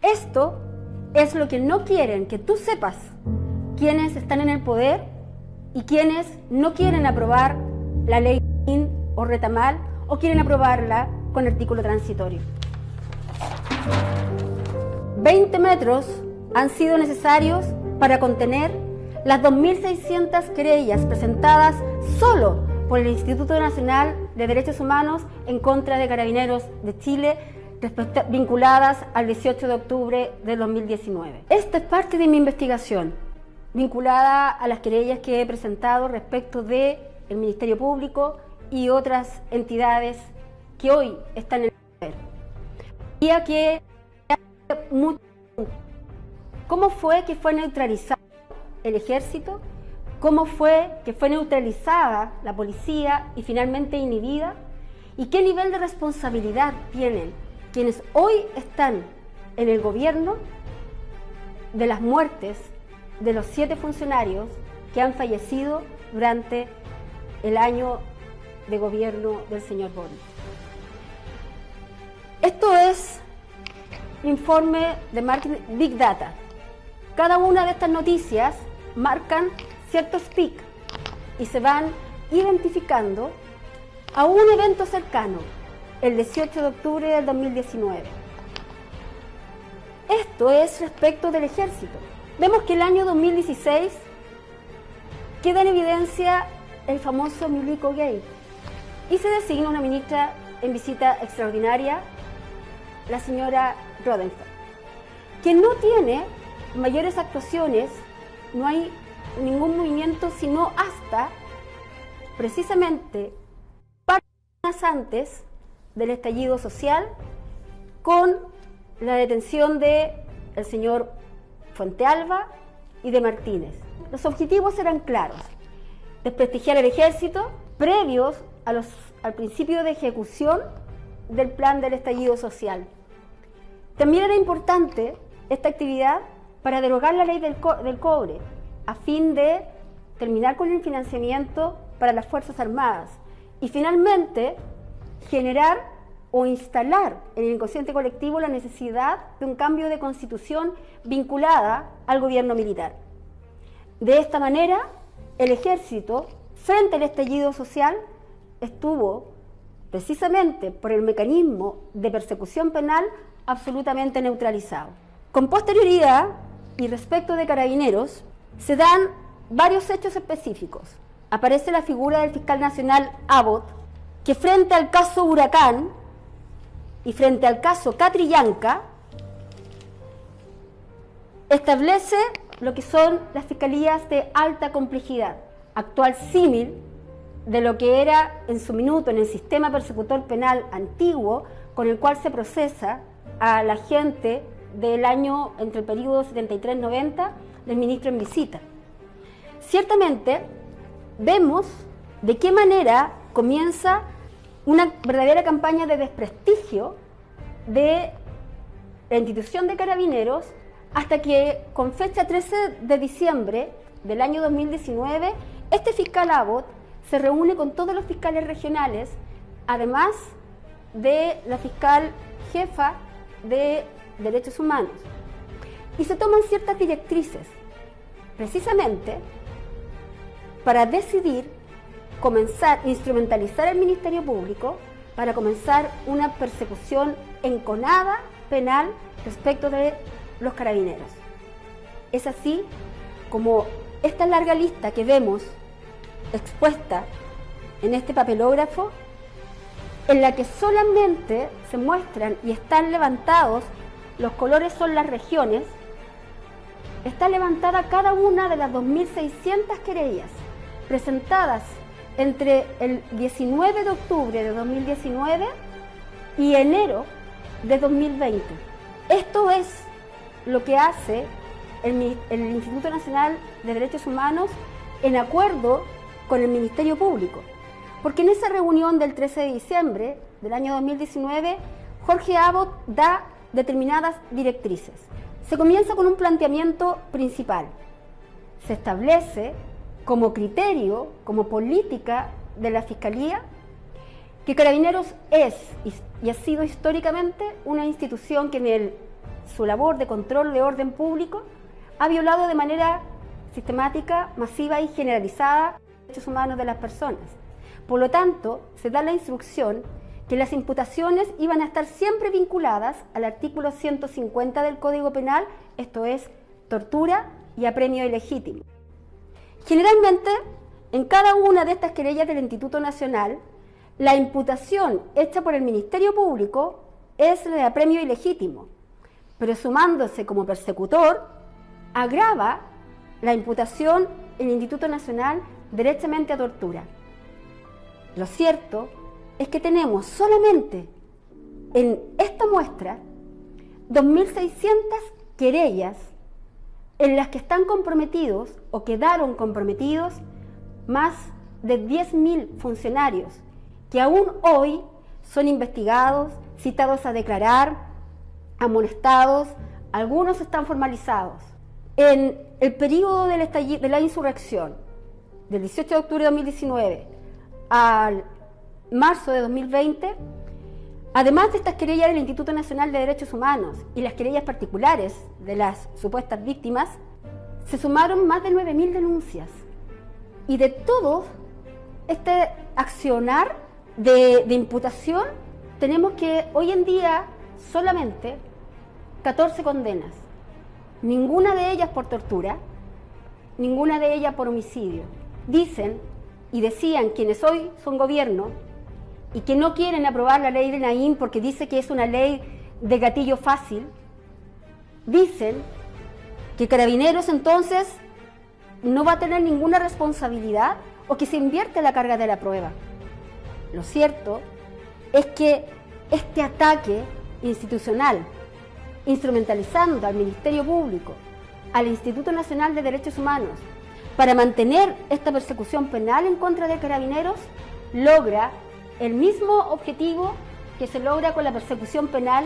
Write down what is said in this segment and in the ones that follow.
Esto es lo que no quieren que tú sepas quienes están en el poder y quienes no quieren aprobar la ley o retamal o quieren aprobarla con artículo transitorio. 20 metros han sido necesarios para contener las 2.600 querellas presentadas solo por el Instituto Nacional de Derechos Humanos en contra de Carabineros de Chile, vinculadas al 18 de octubre del 2019. Esta es parte de mi investigación, vinculada a las querellas que he presentado respecto del Ministerio Público y otras entidades que hoy están en el poder. Decía que ¿cómo fue que fue neutralizado el ejército? ¿Cómo fue que fue neutralizada la policía y finalmente inhibida? ¿Y qué nivel de responsabilidad tienen quienes hoy están en el gobierno de las muertes de los 7 funcionarios que han fallecido durante el año de gobierno del señor Boric? Esto es informe de marketing Big Data. Cada una de estas noticias marcan ciertos pics y se van identificando a un evento cercano, el 18 de octubre del 2019. Esto es respecto del ejército. Vemos que el año 2016 queda en evidencia el famoso Milico Gate y se designa una ministra en visita extraordinaria, la señora Rodenfeld, que no tiene mayores actuaciones, no hay ningún movimiento, sino hasta precisamente semanas antes del estallido social, con la detención de el señor Fuentealba y de Martínez. Los objetivos eran claros: desprestigiar el ejército previos al principio de ejecución del plan del estallido social. También era importante esta actividad para derogar la ley del cobre, a fin de terminar con el financiamiento para las Fuerzas Armadas y finalmente generar o instalar en el inconsciente colectivo la necesidad de un cambio de constitución vinculada al gobierno militar. De esta manera, el ejército, frente al estallido social, estuvo precisamente por el mecanismo de persecución penal absolutamente neutralizado. Con posterioridad y respecto de Carabineros, se dan varios hechos específicos. Aparece la figura del fiscal nacional Abbott, que frente al caso Huracán y frente al caso Catrillanca establece lo que son las fiscalías de alta complejidad, actual símil de lo que era en su minuto en el sistema persecutor penal antiguo, con el cual se procesa a la gente del año entre el periodo 73-90 del ministro en visita. Ciertamente vemos de qué manera comienza una verdadera campaña de desprestigio de la institución de Carabineros, hasta que con fecha 13 de diciembre del año 2019 este fiscal Abbott se reúne con todos los fiscales regionales, además de la fiscal jefa de Derechos Humanos, y se toman ciertas directrices precisamente para decidir comenzar a instrumentalizar el Ministerio Público para comenzar una persecución enconada penal respecto de los carabineros. Es así como esta larga lista que vemos expuesta en este papelógrafo, en la que solamente se muestran y están levantados los colores, son las regiones, está levantada cada una de las 2.600 querellas presentadas entre el 19 de octubre de 2019 y enero de 2020. Esto es lo que hace el Instituto Nacional de Derechos Humanos en acuerdo con el Ministerio Público. Porque en esa reunión del 13 de diciembre del año 2019, Jorge Abbott da determinadas directrices. Se comienza con un planteamiento principal. Se establece como criterio, como política de la Fiscalía, que Carabineros es y ha sido históricamente una institución que en el su labor de control de orden público, ha violado de manera sistemática, masiva y generalizada los derechos humanos de las personas. Por lo tanto, se da la instrucción que las imputaciones iban a estar siempre vinculadas al artículo 150 del Código Penal, esto es, tortura y apremio ilegítimo. Generalmente, en cada una de estas querellas del Instituto Nacional, la imputación hecha por el Ministerio Público es la de apremio ilegítimo, pero sumándose como persecutor, agrava la imputación el Instituto Nacional derechamente a tortura. Lo cierto es que tenemos solamente en esta muestra 2.600 querellas en las que están comprometidos o quedaron comprometidos más de 10.000 funcionarios que aún hoy son investigados, citados a declarar, amonestados, algunos están formalizados. En el periodo de la insurrección, del 18 de octubre de 2019 al marzo de 2020, además de estas querellas del Instituto Nacional de Derechos Humanos y las querellas particulares de las supuestas víctimas, se sumaron más de 9.000 denuncias. Y de todo este accionar de imputación, tenemos que hoy en día solamente 14 condenas. Ninguna de ellas por tortura, ninguna de ellas por homicidio. Dicen y decían quienes hoy son gobierno y que no quieren aprobar la ley de Naim porque dice que es una ley de gatillo fácil, dicen que Carabineros entonces no va a tener ninguna responsabilidad o que se invierte la carga de la prueba. Lo cierto es que este ataque institucional, instrumentalizando al Ministerio Público, al Instituto Nacional de Derechos Humanos, para mantener esta persecución penal en contra de Carabineros, logra el mismo objetivo que se logra con la persecución penal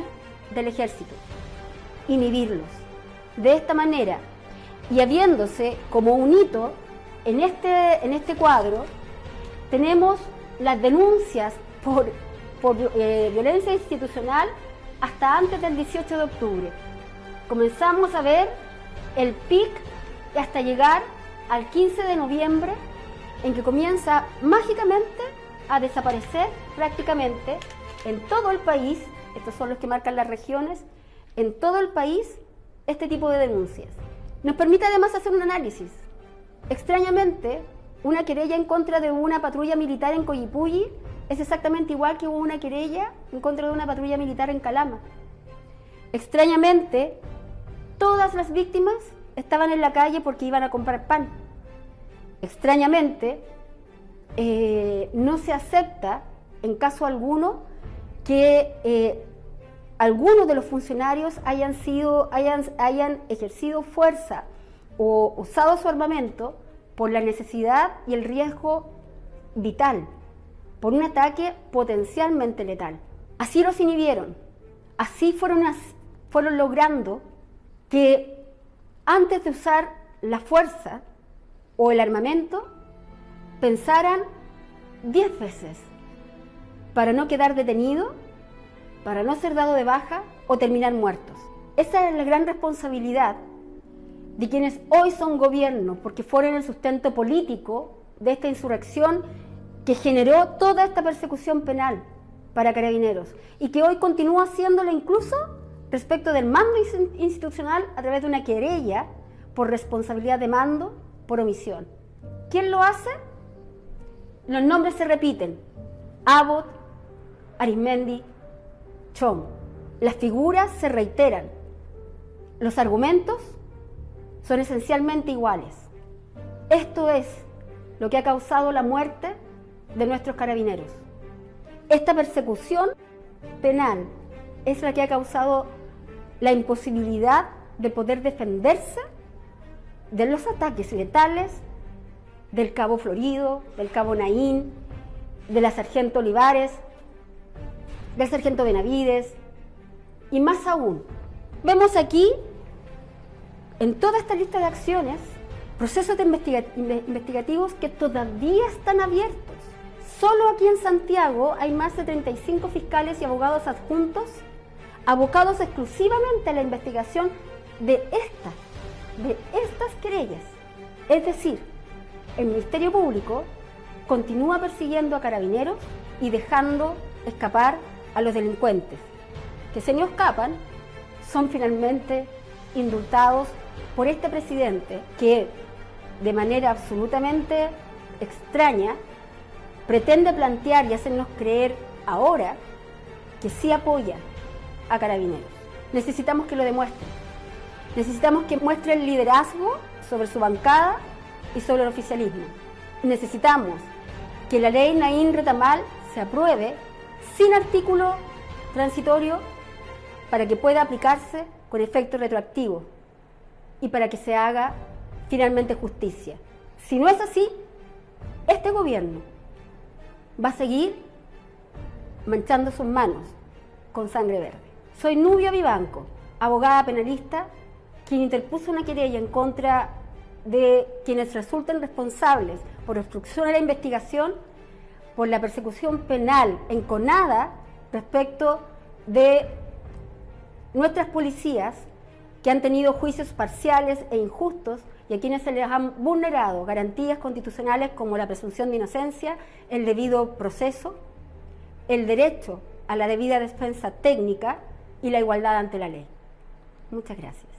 del Ejército: inhibirlos. De esta manera, y habiéndose como un hito en este cuadro, tenemos las denuncias por violencia institucional hasta antes del 18 de octubre. Comenzamos a ver el pic hasta llegar al 15 de noviembre, en que comienza mágicamente a desaparecer prácticamente en todo el país, estos son los que marcan las regiones, en todo el país este tipo de denuncias. Nos permite además hacer un análisis. Extrañamente, una querella en contra de una patrulla militar en Coyipulli es exactamente igual que una querella en contra de una patrulla militar en Calama. Extrañamente, todas las víctimas estaban en la calle porque iban a comprar pan. Extrañamente, no se acepta en caso alguno que algunos de los funcionarios hayan ejercido fuerza o usado su armamento por la necesidad y el riesgo vital, por un ataque potencialmente letal. Así los inhibieron, así fueron logrando que antes de usar la fuerza o el armamento, pensaran 10 veces para no quedar detenido, para no ser dado de baja o terminar muertos. Esa es la gran responsabilidad de quienes hoy son gobierno, porque fueron el sustento político de esta insurrección que generó toda esta persecución penal para Carabineros y que hoy continúa haciéndolo incluso respecto del mando institucional a través de una querella por responsabilidad de mando por omisión. ¿Quién lo hace? Los nombres se repiten: Abbott, Arizmendi, Chong. Las figuras se reiteran. Los argumentos son esencialmente iguales. Esto es lo que ha causado la muerte de nuestros carabineros. Esta persecución penal es la que ha causado la imposibilidad de poder defenderse de los ataques letales del cabo Florido, del cabo Naín, de la sargento Olivares, del sargento Benavides y más aún. Vemos aquí, en toda esta lista de acciones, procesos investigativos que todavía están abiertos. Solo aquí en Santiago hay más de 35 fiscales y abogados adjuntos abocados exclusivamente a la investigación de estas querellas. Es decir, el Ministerio Público continúa persiguiendo a Carabineros y dejando escapar a los delincuentes, que si no escapan, son finalmente indultados por este presidente que, de manera absolutamente extraña, pretende plantear y hacernos creer ahora que sí apoya a Carabineros. Necesitamos que lo demuestren. Necesitamos que muestren liderazgo sobre su bancada y sobre el oficialismo. Necesitamos que la ley Naín Retamal se apruebe sin artículo transitorio para que pueda aplicarse con efecto retroactivo y para que se haga finalmente justicia. Si no es así, este gobierno va a seguir manchando sus manos con sangre verde. Soy Nubia Vivanco, abogada penalista, quien interpuso una querella en contra de quienes resulten responsables por obstrucción a la investigación por la persecución penal enconada respecto de nuestras policías que han tenido juicios parciales e injustos y a quienes se les han vulnerado garantías constitucionales como la presunción de inocencia, el debido proceso, el derecho a la debida defensa técnica y la igualdad ante la ley. Muchas gracias.